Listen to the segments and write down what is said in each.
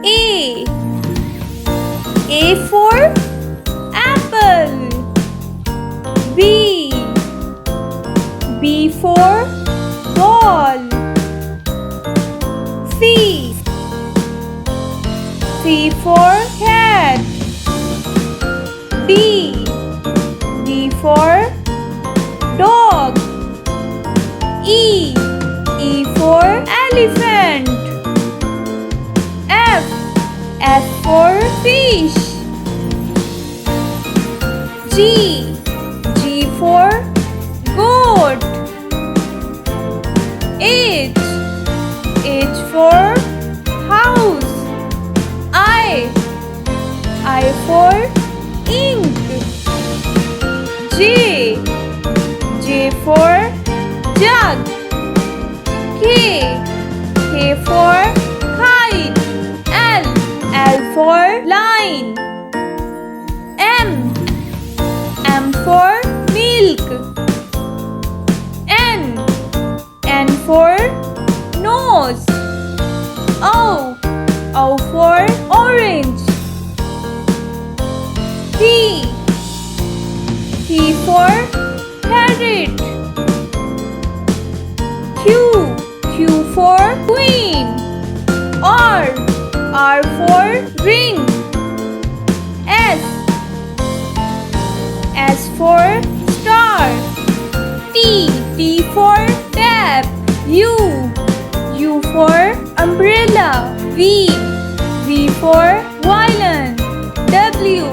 A. A for apple. B. B for ball. C. C for cat. D. D for dog. E. E for elephant. F. F for fish. G. G for goat. H. H for house. I. I for ink. J. J for jug. K. K for kite. L. L for line. M. M for milk. N. N for nose. O. O for orange. P. P for parrot. Q. Q for queen. R. R for ring. S. S for star. T. T for tap. U. U for umbrella. V. V for violin. W.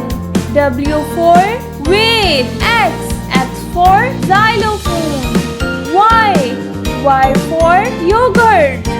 W for whale. X. X for xylophone. Y. Y for yogurt.